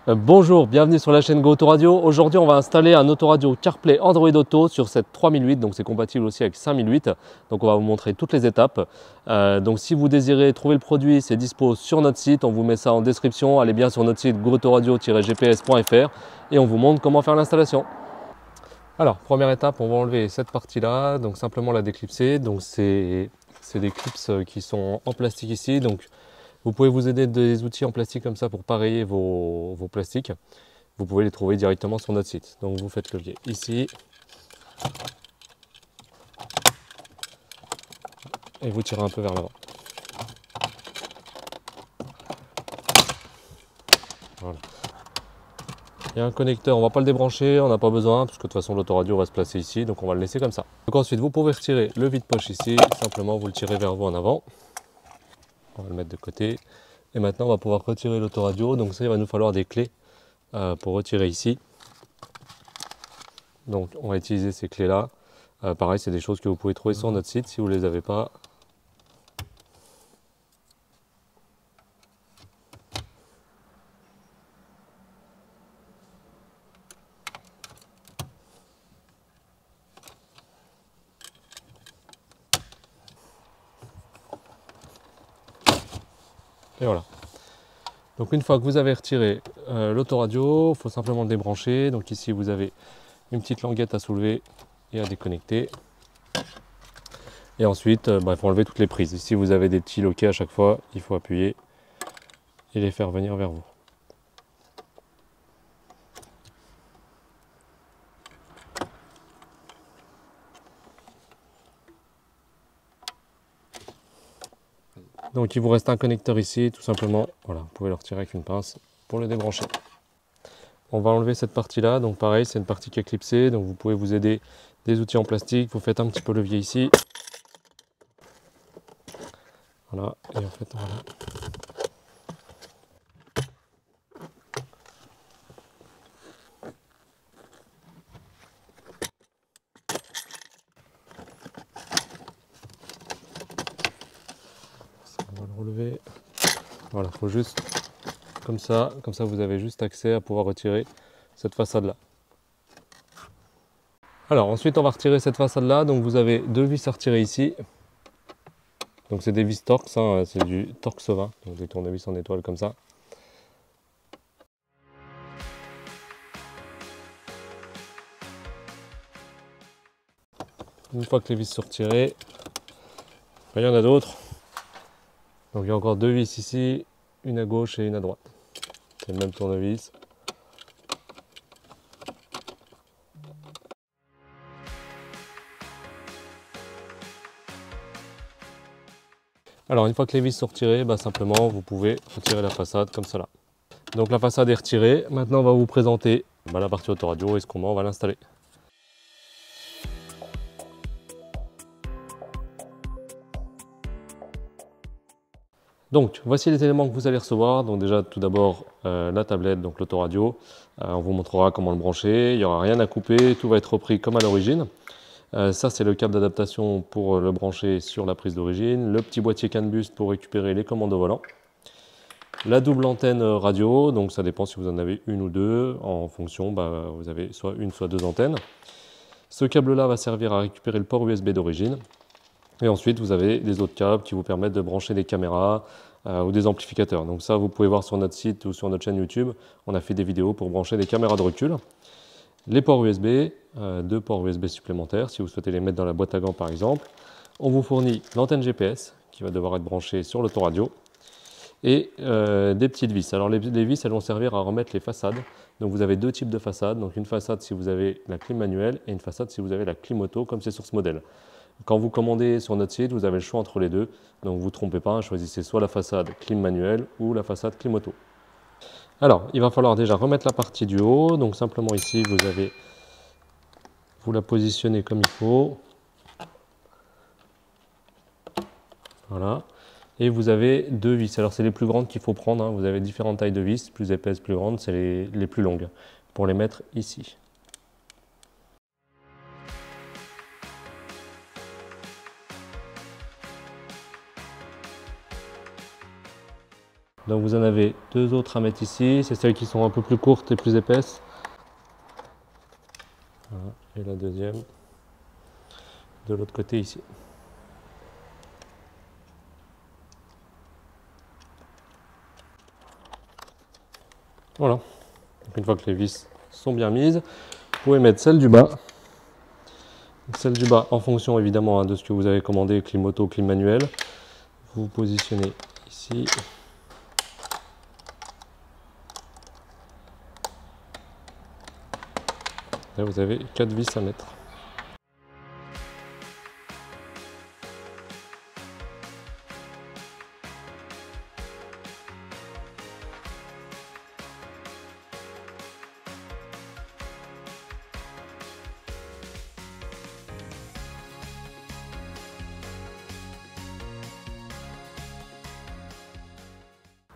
Bonjour, bienvenue sur la chaîne Go Autoradio. Aujourd'hui, on va installer un autoradio CarPlay Android Auto sur cette 3008, donc c'est compatible aussi avec 5008. Donc on va vous montrer toutes les étapes. Donc si vous désirez trouver le produit, c'est dispo sur notre site. On vous met ça en description. Allez bien sur notre site goautoradio-gps.fr et on vous montre comment faire l'installation. Alors, première étape, on va enlever cette partie-là, donc simplement la déclipser. Donc c'est des clips qui sont en plastique ici. Donc vous pouvez vous aider des outils en plastique comme ça pour pareiller vos plastiques. Vous pouvez les trouver directement sur notre site. Donc vous faites levier ici. Et vous tirez un peu vers l'avant. Voilà. Il y a un connecteur, on ne va pas le débrancher, on n'a pas besoin, parce que de toute façon l'autoradio va se placer ici, donc on va le laisser comme ça. Donc ensuite vous pouvez retirer le vide-poche ici, simplement vous le tirez vers vous en avant. On va le mettre de côté. Et maintenant on va pouvoir retirer l'autoradio, donc ça il va nous falloir des clés pour retirer ici. Donc on va utiliser ces clés là. Pareil, c'est des choses que vous pouvez trouver sur notre site si vous ne les avez pas. Et voilà. Donc une fois que vous avez retiré l'autoradio, il faut simplement le débrancher. Donc ici vous avez une petite languette à soulever et à déconnecter. Et ensuite, il faut enlever toutes les prises. Ici vous avez des petits loquets à chaque fois, il faut appuyer et les faire venir vers vous. Donc il vous reste un connecteur ici, tout simplement. Voilà, vous pouvez le retirer avec une pince pour le débrancher. On va enlever cette partie-là, donc pareil, c'est une partie qui est clipsée, donc vous pouvez vous aider des outils en plastique. Vous faites un petit peu levier ici. Voilà, et en fait, voilà. On va le relever. Voilà, il faut juste comme ça vous avez juste accès à pouvoir retirer cette façade-là. Alors ensuite on va retirer cette façade-là, donc vous avez deux vis à retirer ici. Donc c'est des vis Torx, hein, c'est du Torx 20, donc des tournevis en étoile comme ça. Une fois que les vis sont retirées, il y en a d'autres. Donc il y a encore deux vis ici, une à gauche et une à droite. C'est le même tournevis. Alors une fois que les vis sont retirées, simplement vous pouvez retirer la façade comme cela. Donc la façade est retirée. Maintenant on va vous présenter la partie autoradio et comment on va l'installer. Donc voici les éléments que vous allez recevoir. Donc déjà tout d'abord la tablette, donc l'autoradio. On vous montrera comment le brancher. Il n'y aura rien à couper, tout va être repris comme à l'origine. Ça c'est le câble d'adaptation pour le brancher sur la prise d'origine. Le petit boîtier CAN bus pour récupérer les commandes au volant. La double antenne radio, donc ça dépend si vous en avez une ou deux. En fonction, vous avez soit une soit deux antennes. Ce câble-là va servir à récupérer le port USB d'origine. Et ensuite, vous avez des autres câbles qui vous permettent de brancher des caméras ou des amplificateurs. Donc ça, vous pouvez voir sur notre site ou sur notre chaîne YouTube. On a fait des vidéos pour brancher des caméras de recul. Les ports USB, deux ports USB supplémentaires si vous souhaitez les mettre dans la boîte à gants par exemple. On vous fournit l'antenne GPS qui va devoir être branchée sur l'autoradio. Et des petites vis. Alors les vis, elles vont servir à remettre les façades. Donc vous avez deux types de façades. Donc une façade si vous avez la clim manuelle et une façade si vous avez la clim auto comme c'est sur ce modèle. Quand vous commandez sur notre site, vous avez le choix entre les deux. Donc vous ne vous trompez pas, choisissez soit la façade clim manuelle ou la façade clim auto. Alors, il va falloir déjà remettre la partie du haut. Donc simplement ici, vous la positionnez comme il faut. Voilà. Et vous avez deux vis. Alors c'est les plus grandes qu'il faut prendre. Hein. Vous avez différentes tailles de vis, plus épaisses, plus grandes. C'est les plus longues. Pour les mettre ici. Donc vous en avez deux autres à mettre ici, c'est celles qui sont un peu plus courtes et plus épaisses. Voilà. Et la deuxième de l'autre côté ici. Voilà. Donc une fois que les vis sont bien mises, vous pouvez mettre celle du bas. Celle du bas en fonction évidemment de ce que vous avez commandé, clim auto, clim manuel. Vous vous positionnez ici. Là vous avez 4 vis à mettre.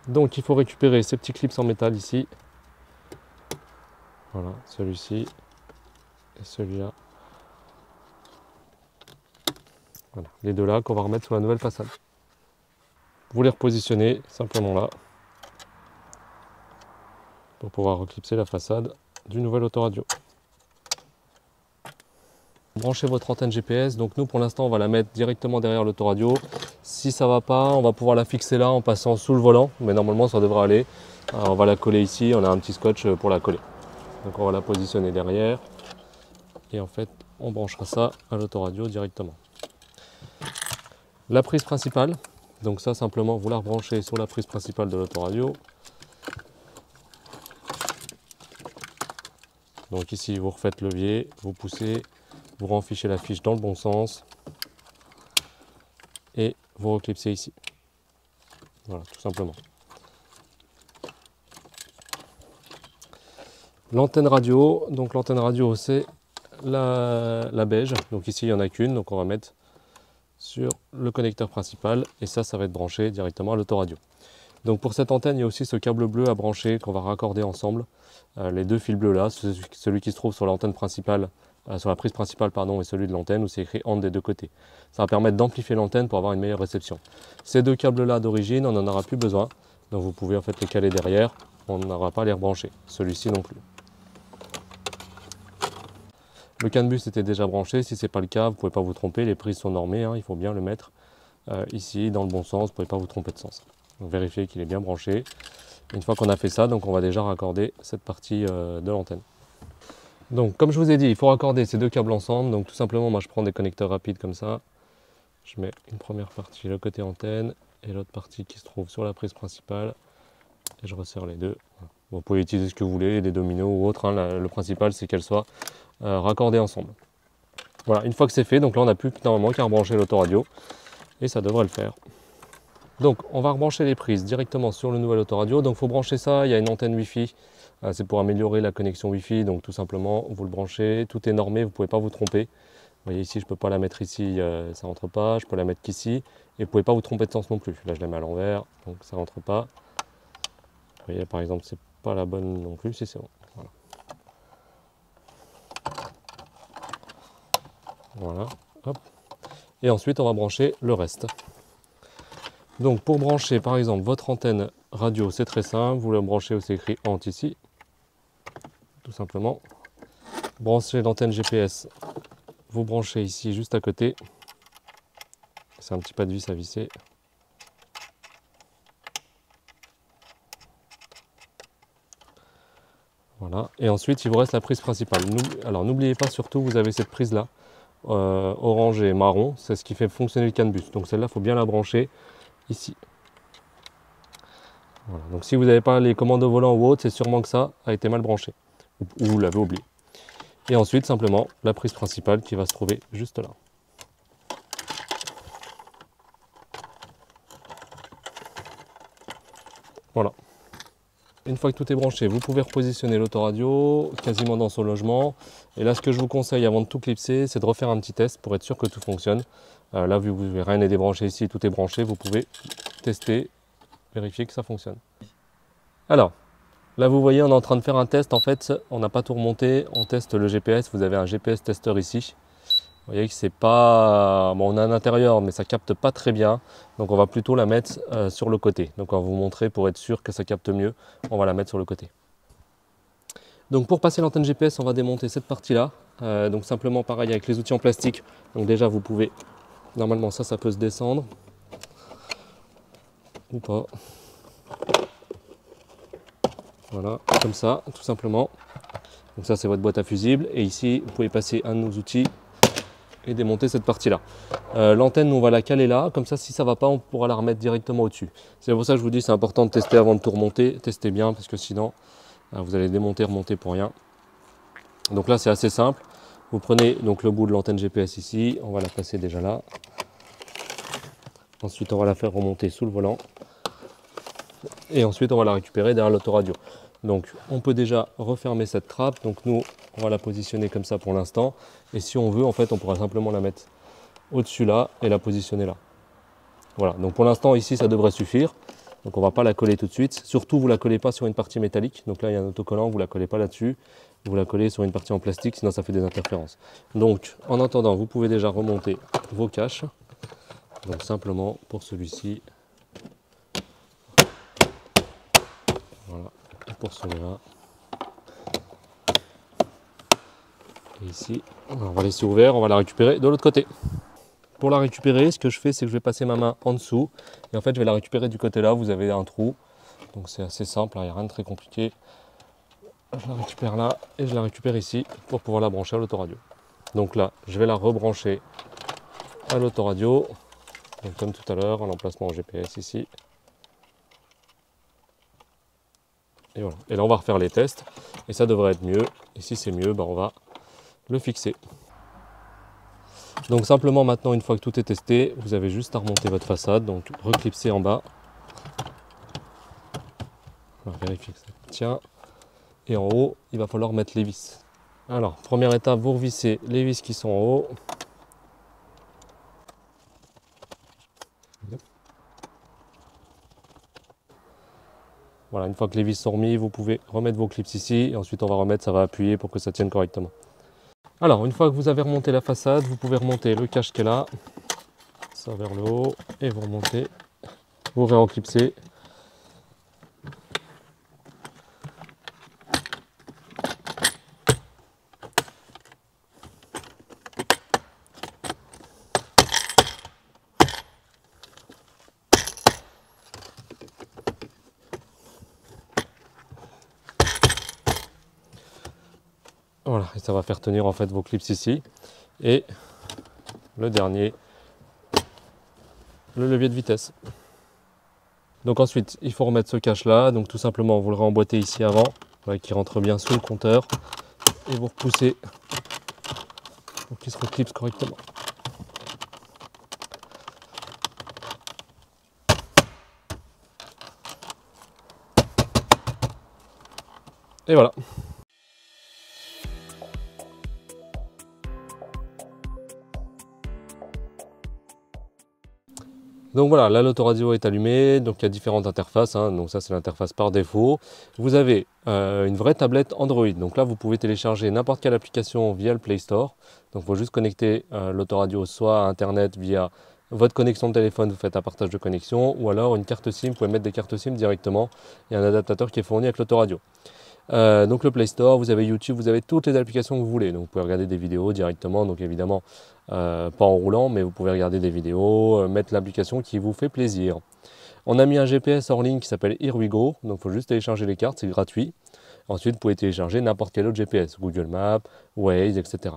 Donc il faut récupérer ces petits clips en métal ici. Voilà, celui-ci et celui-là. Voilà, les deux là qu'on va remettre sur la nouvelle façade. Vous les repositionnez simplement là pour pouvoir reclipser la façade du nouvel autoradio. Branchez votre antenne GPS, donc nous pour l'instant on va la mettre directement derrière l'autoradio. Si ça va pas, on va pouvoir la fixer là en passant sous le volant, mais normalement ça devrait aller. Alors, on va la coller ici, on a un petit scotch pour la coller. Donc on va la positionner derrière et en fait on branchera ça à l'autoradio directement. La prise principale, donc ça simplement vous la rebranchez sur la prise principale de l'autoradio. Donc ici vous refaites levier, vous poussez, vous renfichez la fiche dans le bon sens et vous reclipsez ici. Voilà, tout simplement. L'antenne radio, donc l'antenne radio c'est la beige, donc ici il n'y en a qu'une, donc on va mettre sur le connecteur principal et ça va être branché directement à l'autoradio. Donc pour cette antenne il y a aussi ce câble bleu à brancher qu'on va raccorder ensemble. Les deux fils bleus là, celui qui se trouve sur l'antenne principale, sur la prise principale pardon, et celui de l'antenne où c'est écrit ANT des deux côtés. Ça va permettre d'amplifier l'antenne pour avoir une meilleure réception. Ces deux câbles là d'origine on n'en aura plus besoin, donc vous pouvez en fait les caler derrière, on n'aura pas à les rebrancher, celui-ci non plus. Le CAN bus était déjà branché, si ce n'est pas le cas, vous ne pouvez pas vous tromper, les prises sont normées, hein, il faut bien le mettre ici dans le bon sens, vous ne pouvez pas vous tromper de sens. Donc vérifiez qu'il est bien branché. Une fois qu'on a fait ça, donc on va déjà raccorder cette partie de l'antenne. Donc comme je vous ai dit, il faut raccorder ces deux câbles ensemble, donc tout simplement moi je prends des connecteurs rapides comme ça. Je mets une première partie le côté antenne et l'autre partie qui se trouve sur la prise principale et je resserre les deux. Vous pouvez utiliser ce que vous voulez, des dominos ou autre, hein. Le principal c'est qu'elles soient raccordés ensemble. Voilà, une fois que c'est fait, donc là on n'a plus normalement qu'à rebrancher l'autoradio et ça devrait le faire. Donc on va rebrancher les prises directement sur le nouvel autoradio. Donc il faut brancher ça, il y a une antenne Wi-Fi, c'est pour améliorer la connexion Wi-Fi, donc tout simplement vous le branchez, tout est normé, vous ne pouvez pas vous tromper. Vous voyez ici je ne peux pas la mettre ici, ça ne rentre pas, je peux la mettre qu'ici, et vous ne pouvez pas vous tromper de sens non plus. Là je la mets à l'envers, donc ça ne rentre pas. Vous voyez par exemple c'est pas la bonne non plus, si c'est bon. Voilà. Voilà, hop. Et ensuite on va brancher le reste. Donc pour brancher par exemple votre antenne radio, c'est très simple, vous le branchez où c'est écrit ANT ici, tout simplement. Branchez l'antenne GPS, vous branchez ici juste à côté, c'est un petit pas de vis à visser. Voilà, et ensuite il vous reste la prise principale. Alors n'oubliez pas surtout, vous avez cette prise là, orange et marron, c'est ce qui fait fonctionner le CAN bus. Donc celle-là, il faut bien la brancher ici. Voilà. Donc si vous n'avez pas les commandes au volant ou autre, c'est sûrement que ça a été mal branché, ou vous l'avez oublié. Et ensuite simplement la prise principale qui va se trouver juste là. Voilà. Une fois que tout est branché, vous pouvez repositionner l'autoradio quasiment dans son logement. Et là, ce que je vous conseille avant de tout clipser, c'est de refaire un petit test pour être sûr que tout fonctionne. Là, vu que vous n'avez rien n'est débranché ici, tout est branché, vous pouvez tester, vérifier que ça fonctionne. Alors, là, vous voyez, on est en train de faire un test. En fait, on n'a pas tout remonté. On teste le GPS. Vous avez un GPS testeur ici. Vous voyez que c'est pas... Bon, on a un intérieur, mais ça capte pas très bien. Donc on va plutôt la mettre sur le côté. Donc on va vous montrer pour être sûr que ça capte mieux. On va la mettre sur le côté. Donc pour passer l'antenne GPS, on va démonter cette partie-là. Donc simplement pareil avec les outils en plastique. Donc déjà vous pouvez... Normalement ça peut se descendre. Ou pas. Voilà, comme ça, tout simplement. Donc ça c'est votre boîte à fusibles. Et ici, vous pouvez passer un de nos outils et démonter cette partie-là. L'antenne, on va la caler là. Comme ça, si ça ne va pas, on pourra la remettre directement au-dessus. C'est pour ça que je vous dis, c'est important de tester avant de tout remonter. Testez bien, parce que sinon, vous allez démonter, remonter pour rien. Donc là, c'est assez simple. Vous prenez donc le bout de l'antenne GPS ici. On va la placer déjà là. Ensuite, on va la faire remonter sous le volant. Et ensuite, on va la récupérer derrière l'autoradio. Donc, on peut déjà refermer cette trappe. Donc, nous, on va la positionner comme ça pour l'instant. Et si on veut, en fait, on pourra simplement la mettre au-dessus là et la positionner là. Voilà. Donc, pour l'instant, ici, ça devrait suffire. Donc, on ne va pas la coller tout de suite. Surtout, vous ne la collez pas sur une partie métallique. Donc là, il y a un autocollant. Vous ne la collez pas là-dessus. Vous la collez sur une partie en plastique. Sinon, ça fait des interférences. Donc, en attendant, vous pouvez déjà remonter vos caches. Donc, simplement, pour celui-ci. Voilà, et pour celui-là. Et ici, on va laisser ouvert, on va la récupérer de l'autre côté. Pour la récupérer, ce que je fais, c'est que je vais passer ma main en dessous. Et en fait, je vais la récupérer du côté là, vous avez un trou. Donc c'est assez simple, il n'y a rien de très compliqué. Je la récupère là et je la récupère ici pour pouvoir la brancher à l'autoradio. Donc là, je vais la rebrancher à l'autoradio. Donc comme tout à l'heure, l'emplacement au GPS ici. Et voilà. Et là, on va refaire les tests. Et ça devrait être mieux. Et si c'est mieux, on va le fixer. Donc simplement maintenant, une fois que tout est testé, vous avez juste à remonter votre façade. Donc reclipser en bas. On va vérifier que ça tient. Et en haut, il va falloir mettre les vis. Alors, première étape, vous revissez les vis qui sont en haut. Voilà, une fois que les vis sont remis, vous pouvez remettre vos clips ici. Et ensuite, on va remettre, ça va appuyer pour que ça tienne correctement. Alors, une fois que vous avez remonté la façade, vous pouvez remonter le cache qui est là. Ça vers le haut. Et vous remontez. Vous réenclipsez. Voilà, et ça va faire tenir en fait vos clips ici. Et le dernier, le levier de vitesse. Donc ensuite, il faut remettre ce cache là. Donc tout simplement, vous le réemboîtez ici avant, qui rentre bien sous le compteur. Et vous repoussez pour qu'il se reclipse correctement. Et voilà. Donc voilà, là l'autoradio est allumée, donc il y a différentes interfaces, donc ça c'est l'interface par défaut. Vous avez une vraie tablette Android, donc là vous pouvez télécharger n'importe quelle application via le Play Store. Donc il faut juste connecter l'autoradio soit à Internet via votre connexion de téléphone, vous faites un partage de connexion, ou alors une carte SIM, vous pouvez mettre des cartes SIM directement, il y a un adaptateur qui est fourni avec l'autoradio. Donc le Play Store, vous avez YouTube, vous avez toutes les applications que vous voulez. Donc vous pouvez regarder des vidéos directement, donc évidemment pas en roulant, mais vous pouvez regarder des vidéos, mettre l'application qui vous fait plaisir. On a mis un GPS hors ligne qui s'appelle Here We Go, donc il faut juste télécharger les cartes, c'est gratuit. Ensuite, vous pouvez télécharger n'importe quel autre GPS, Google Maps, Waze, etc.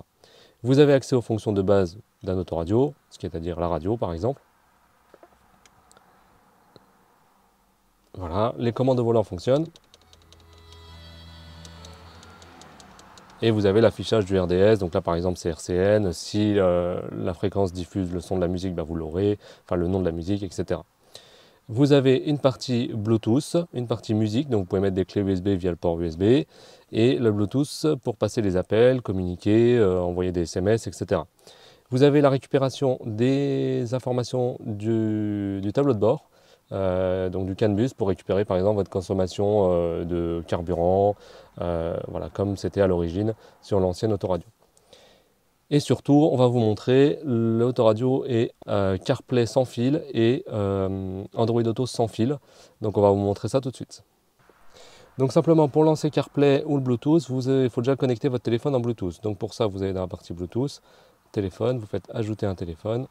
Vous avez accès aux fonctions de base d'un autoradio, ce qui est à dire la radio par exemple. Voilà, les commandes de volant fonctionnent. Et vous avez l'affichage du RDS, donc là par exemple c'est RCN, si la fréquence diffuse le son de la musique, vous l'aurez, enfin le nom de la musique, etc. Vous avez une partie Bluetooth, une partie musique, donc vous pouvez mettre des clés USB via le port USB, et le Bluetooth pour passer les appels, communiquer, envoyer des SMS, etc. Vous avez la récupération des informations du tableau de bord, donc du CAN bus pour récupérer par exemple votre consommation de carburant, voilà, comme c'était à l'origine sur l'ancienne autoradio. Et surtout, on va vous montrer l'autoradio et CarPlay sans fil et Android Auto sans fil. Donc on va vous montrer ça tout de suite. Donc simplement pour lancer CarPlay ou le Bluetooth, il faut déjà connecter votre téléphone en Bluetooth. Donc pour ça, vous allez dans la partie Bluetooth, téléphone, vous faites ajouter un téléphone.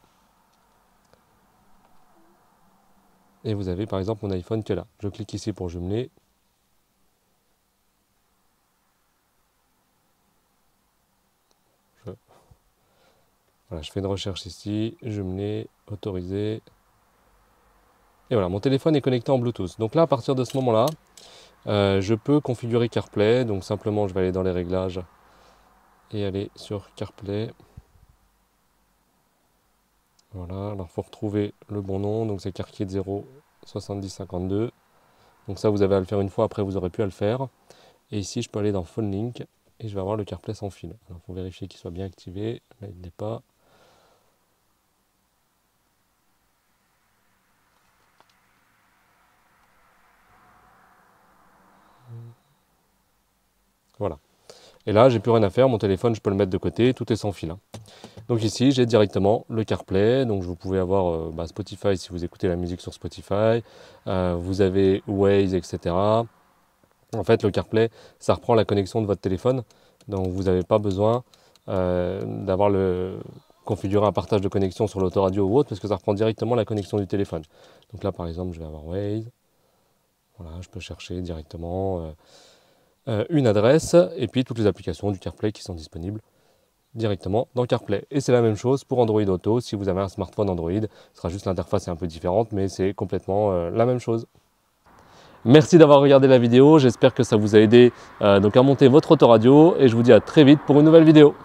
Et vous avez par exemple mon iPhone qui est là. Je clique ici pour jumeler. Voilà, je fais une recherche ici, jumeler, autoriser. Et voilà, mon téléphone est connecté en Bluetooth. Donc là, à partir de ce moment-là, je peux configurer CarPlay. Donc simplement, je vais aller dans les réglages et aller sur CarPlay. Voilà, alors il faut retrouver le bon nom. Donc c'est CarKit 07052. Donc ça, vous avez à le faire une fois, après vous aurez pu à le faire. Et ici, je peux aller dans Phone Link et je vais avoir le CarPlay sans fil. Alors il faut vérifier qu'il soit bien activé. Là, il ne l'est pas. Voilà. Et là, j'ai plus rien à faire. Mon téléphone, je peux le mettre de côté. Tout est sans fil. Donc ici, j'ai directement le CarPlay. Donc vous pouvez avoir Spotify si vous écoutez la musique sur Spotify. Vous avez Waze, etc. En fait, le CarPlay, ça reprend la connexion de votre téléphone. Donc vous n'avez pas besoin d'avoir configuré un partage de connexion sur l'autoradio ou autre, parce que ça reprend directement la connexion du téléphone. Donc là, par exemple, je vais avoir Waze. Voilà, je peux chercher directement une adresse et puis toutes les applications du CarPlay qui sont disponibles directement dans CarPlay. Et c'est la même chose pour Android Auto. Si vous avez un smartphone Android, ce sera juste l'interface est un peu différente, mais c'est complètement la même chose. Merci d'avoir regardé la vidéo. J'espère que ça vous a aidé donc à monter votre autoradio et je vous dis à très vite pour une nouvelle vidéo.